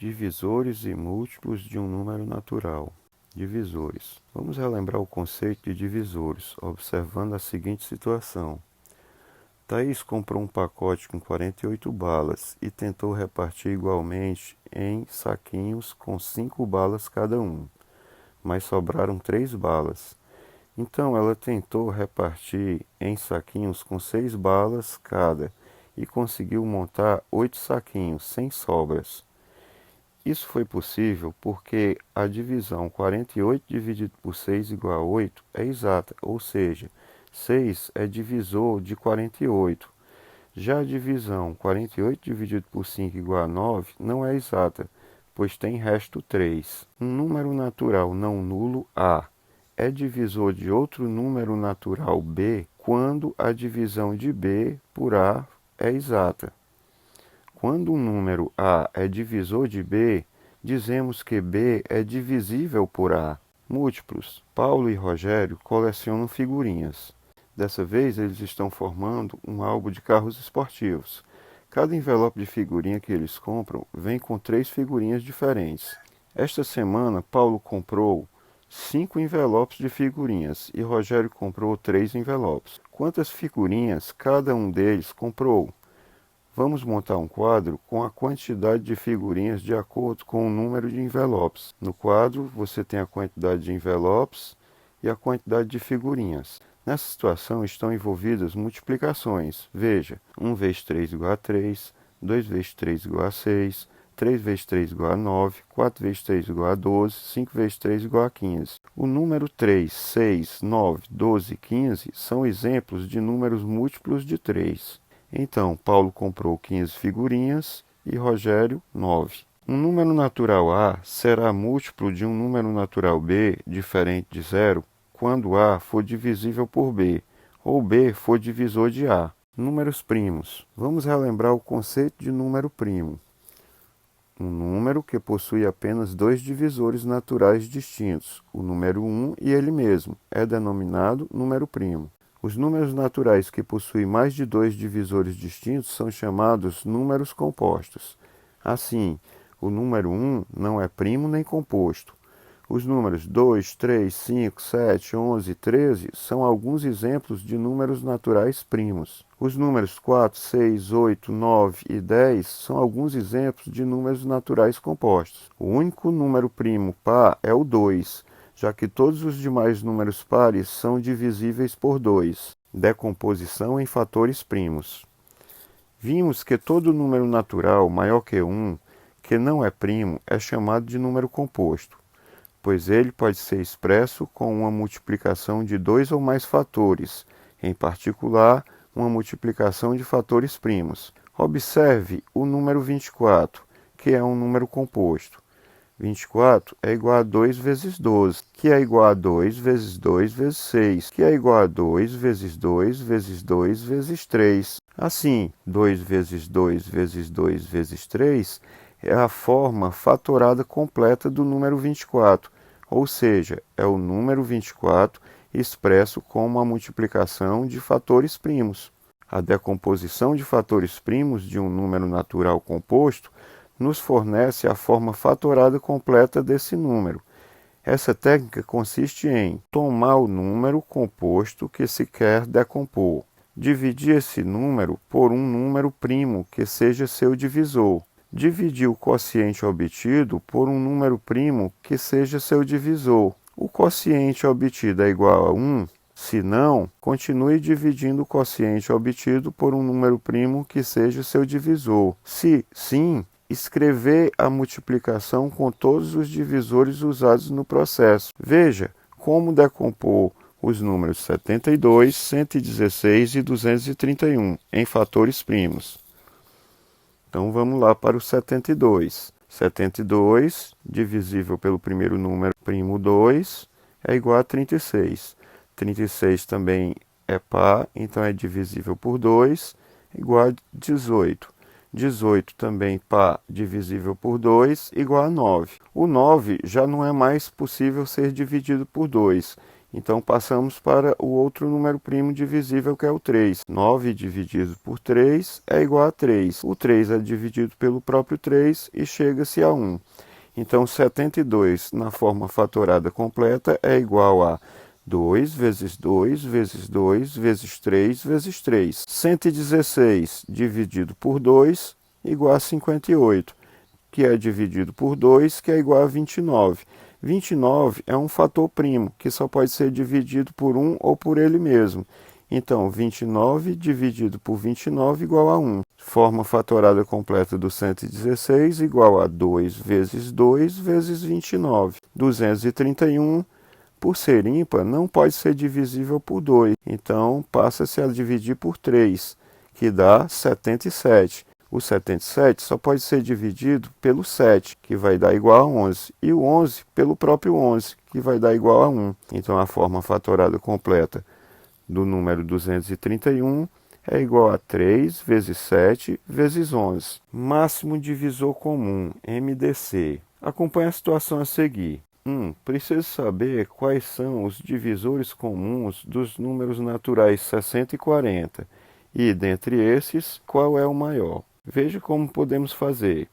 Divisores e múltiplos de um número natural. Divisores. Vamos relembrar o conceito de divisores, observando a seguinte situação. Thaís comprou um pacote com 48 balas e tentou repartir igualmente em saquinhos com 5 balas cada um, mas sobraram 3 balas. Então ela tentou repartir em saquinhos com 6 balas cada e conseguiu montar 8 saquinhos sem sobras. Isso foi possível porque a divisão 48 dividido por 6 igual a 8 é exata, ou seja, 6 é divisor de 48. Já a divisão 48 dividido por 5 igual a 9 não é exata, pois tem resto 3. Um número natural não nulo A é divisor de outro número natural B quando a divisão de B por A é exata. Quando um número A é divisor de B, dizemos que B é divisível por A. Múltiplos. Paulo e Rogério colecionam figurinhas. Dessa vez, eles estão formando um álbum de carros esportivos. Cada envelope de figurinha que eles compram vem com 3 figurinhas diferentes. Esta semana, Paulo comprou 5 envelopes de figurinhas e Rogério comprou 3 envelopes. Quantas figurinhas cada um deles comprou? Vamos montar um quadro com a quantidade de figurinhas de acordo com o número de envelopes. No quadro, você tem a quantidade de envelopes e a quantidade de figurinhas. Nessa situação estão envolvidas multiplicações. Veja, 1 vezes 3 igual a 3, 2 vezes 3 igual a 6, 3 vezes 3 igual a 9, 4 vezes 3 igual a 12, 5 vezes 3 igual a 15. O número 3, 6, 9, 12 e 15 são exemplos de números múltiplos de 3. Então, Paulo comprou 15 figurinhas e Rogério 9. Um número natural A será múltiplo de um número natural B diferente de zero quando A for divisível por B ou B for divisor de A. Números primos. Vamos relembrar o conceito de número primo. Um número que possui apenas 2 divisores naturais distintos, o número 1 e ele mesmo, é denominado número primo. Os números naturais que possuem mais de 2 divisores distintos são chamados números compostos. Assim, o número 1 não é primo nem composto. Os números 2, 3, 5, 7, 11 e 13 são alguns exemplos de números naturais primos. Os números 4, 6, 8, 9 e 10 são alguns exemplos de números naturais compostos. O único número primo par é o 2, já que todos os demais números pares são divisíveis por 2. Decomposição em fatores primos. Vimos que todo número natural maior que 1, que não é primo, é chamado de número composto, pois ele pode ser expresso com uma multiplicação de 2 ou mais fatores, em particular, uma multiplicação de fatores primos. Observe o número 24, que é um número composto. 24 é igual a 2 vezes 12, que é igual a 2 vezes 2 vezes 6, que é igual a 2 vezes 2 vezes 2 vezes 3. Assim, 2 vezes 2 vezes 2 vezes 3 é a forma fatorada completa do número 24, ou seja, é o número 24 expresso como a multiplicação de fatores primos. A decomposição de fatores primos de um número natural composto nos fornece a forma fatorada completa desse número. Essa técnica consiste em tomar o número composto que se quer decompor, dividir esse número por um número primo que seja seu divisor, dividir o quociente obtido por um número primo que seja seu divisor. O quociente obtido é igual a 1, se não, continue dividindo o quociente obtido por um número primo que seja seu divisor. Se sim, escrever a multiplicação com todos os divisores usados no processo. Veja como decompor os números 72, 116 e 231 em fatores primos. Então vamos lá para o 72. 72 divisível pelo primeiro número primo 2 é igual a 36. 36 também é par, então é divisível por 2, igual a 18. 18 também par divisível por 2, igual a 9. O 9 já não é mais possível ser dividido por 2, Então passamos para o outro número primo divisível, que é o 3. 9 dividido por 3 é igual a 3. O 3 é dividido pelo próprio 3 e chega-se a 1. Então 72 na forma fatorada completa é igual a 2 vezes 2 vezes 2 vezes 3 vezes 3. 116 dividido por 2 igual a 58, que é dividido por 2, que é igual a 29. 29 é um fator primo, que só pode ser dividido por 1 ou por ele mesmo. Então, 29 dividido por 29 igual a 1. Forma fatorada completa do 116 igual a 2 vezes 2 vezes 29. 231, por ser ímpar, não pode ser divisível por 2. Então, passa-se a dividir por 3, que dá 77. O 77 só pode ser dividido pelo 7, que vai dar igual a 11, e o 11 pelo próprio 11, que vai dar igual a 1. Então, a forma fatorada completa do número 231 é igual a 3 vezes 7 vezes 11. Máximo divisor comum, MDC. Acompanhe a situação a seguir. 1. Preciso saber quais são os divisores comuns dos números naturais 60 e 40. E, dentre esses, qual é o maior? Veja como podemos fazer.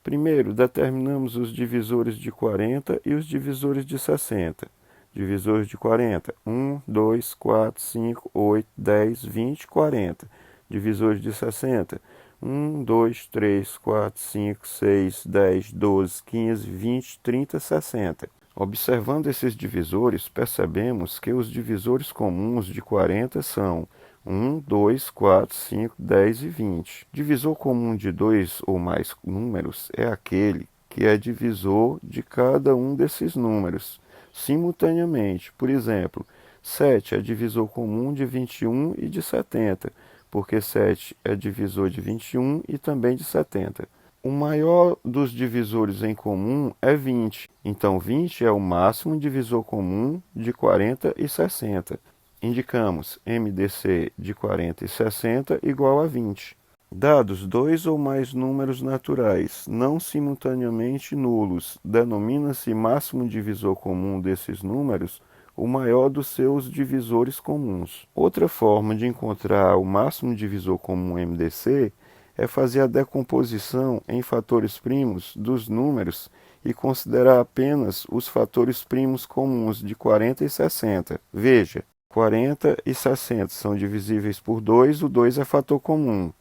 Primeiro, determinamos os divisores de 40 e os divisores de 60. Divisores de 40, 1, 2, 4, 5, 8, 10, 20, 40. Divisores de 60, 1, 2, 3, 4, 5, 6, 10, 12, 15, 20, 30, 60. Observando esses divisores, percebemos que os divisores comuns de 40 são 1, 2, 4, 5, 10 e 20. Divisor comum de 2 ou mais números é aquele que é divisor de cada um desses números simultaneamente. Por exemplo, 7 é divisor comum de 21 e de 70, porque 7 é divisor de 21 e também de 70. O maior dos divisores em comum é 20, então 20 é o máximo divisor comum de 40 e 60. Indicamos MDC de 40 e 60 igual a 20. Dados dois ou mais números naturais não simultaneamente nulos, denomina-se máximo divisor comum desses números o maior dos seus divisores comuns. Outra forma de encontrar o máximo divisor comum MDC é fazer a decomposição em fatores primos dos números e considerar apenas os fatores primos comuns de 40 e 60. Veja, 40 e 60 são divisíveis por 2, o 2 é fator comum.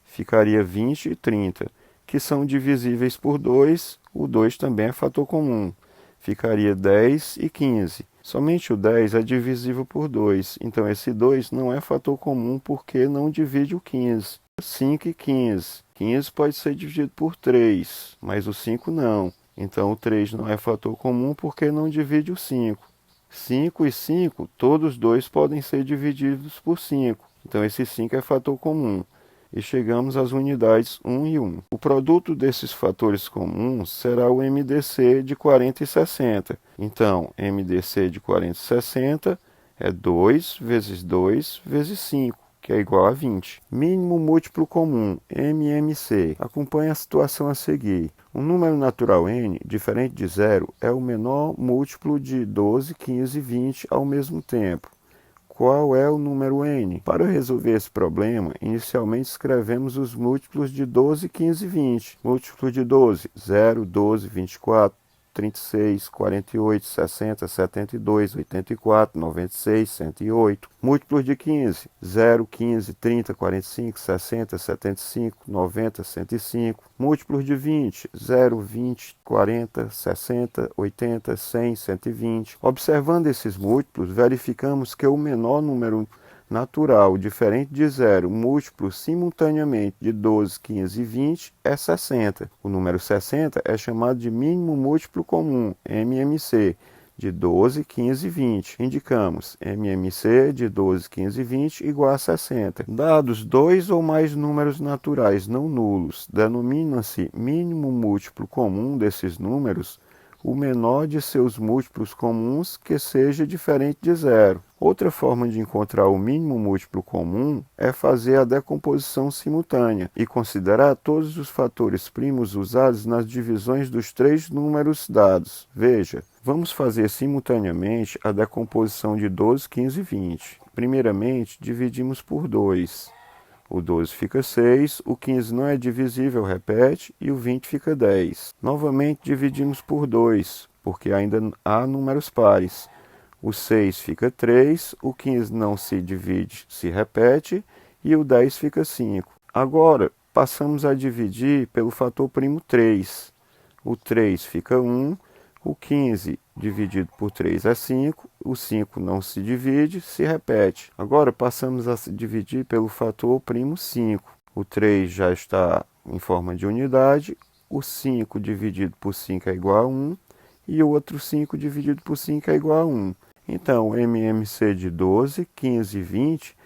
Ficaria 20 e 30, que são divisíveis por 2, o 2 também é fator comum. Ficaria 10 e 15. Somente o 10 é divisível por 2, então esse 2 não é fator comum porque não divide o 15. 5 e 15. 15 pode ser dividido por 3, mas o 5 não. Então o 3 não é fator comum porque não divide o 5. 5 e 5, todos dois podem ser divididos por 5. Então esse 5 é fator comum. E chegamos às unidades 1 e 1. O produto desses fatores comuns será o MDC de 40 e 60. Então, MDC de 40 e 60 é 2 vezes 2 vezes 5, que é igual a 20. Mínimo múltiplo comum, MMC. Acompanhe a situação a seguir. Um número natural n, diferente de zero, é o menor múltiplo de 12, 15 e 20 ao mesmo tempo. Qual é o número n? Para resolver esse problema, inicialmente escrevemos os múltiplos de 12, 15 e 20. Múltiplo de 12, 0, 12, 24, 36, 48, 60, 72, 84, 96, 108. Múltiplos de 15, 0, 15, 30, 45, 60, 75, 90, 105. Múltiplos de 20, 0, 20, 40, 60, 80, 100, 120. Observando esses múltiplos, verificamos que o menor número natural, diferente de zero, múltiplo simultaneamente de 12, 15 e 20 é 60. O número 60 é chamado de mínimo múltiplo comum, MMC, de 12, 15 e 20. Indicamos MMC de 12, 15 e 20 igual a 60. Dados dois ou mais números naturais não nulos, denomina-se mínimo múltiplo comum desses números o menor de seus múltiplos comuns que seja diferente de zero. Outra forma de encontrar o mínimo múltiplo comum é fazer a decomposição simultânea e considerar todos os fatores primos usados nas divisões dos três números dados. Veja, vamos fazer simultaneamente a decomposição de 12, 15 e 20. Primeiramente, dividimos por 2. O 12 fica 6, o 15 não é divisível, repete, e o 20 fica 10. Novamente dividimos por 2, porque ainda há números pares. O 6 fica 3, o 15 não se divide, se repete, e o 10 fica 5. Agora, passamos a dividir pelo fator primo 3. O 3 fica 1, o 15 dividido por 3 é 5, o 5 não se divide, se repete. Agora passamos a dividir pelo fator primo 5. O 3 já está em forma de unidade, o 5 dividido por 5 é igual a 1, e o outro 5 dividido por 5 é igual a 1. Então, MMC de 12, 15 e 20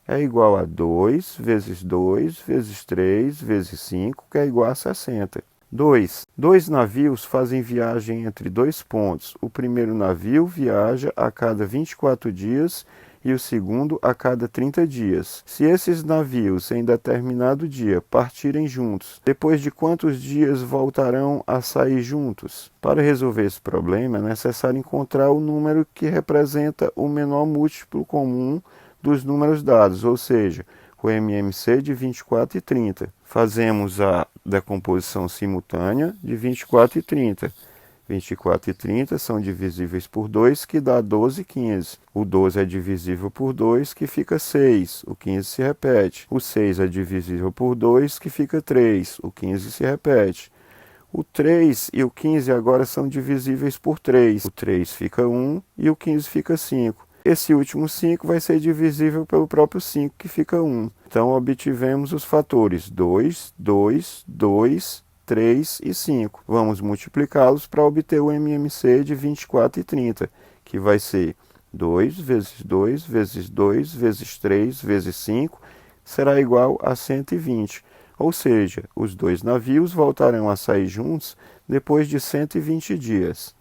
é igual a 2 vezes 3 vezes 5, que é igual a 60. 2. Dois navios fazem viagem entre dois pontos. O primeiro navio viaja a cada 24 dias e o segundo a cada 30 dias. Se esses navios em determinado dia partirem juntos, depois de quantos dias voltarão a sair juntos? Para resolver esse problema, é necessário encontrar o número que representa o menor múltiplo comum dos números dados, ou seja, o MMC de 24 e 30. Fazemos a decomposição simultânea de 24 e 30. 24 e 30 são divisíveis por 2, que dá 12 e 15. O 12 é divisível por 2, que fica 6. O 15 se repete. O 6 é divisível por 2, que fica 3. O 15 se repete. O 3 e o 15 agora são divisíveis por 3. O 3 fica 1 e o 15 fica 5. Esse último 5 vai ser divisível pelo próprio 5, que fica 1. Então, obtivemos os fatores 2, 2, 2, 3 e 5. Vamos multiplicá-los para obter o MMC de 24 e 30, que vai ser 2 vezes 2 vezes 2 vezes 3 vezes 5, será igual a 120. Ou seja, os dois navios voltarão a sair juntos depois de 120 dias.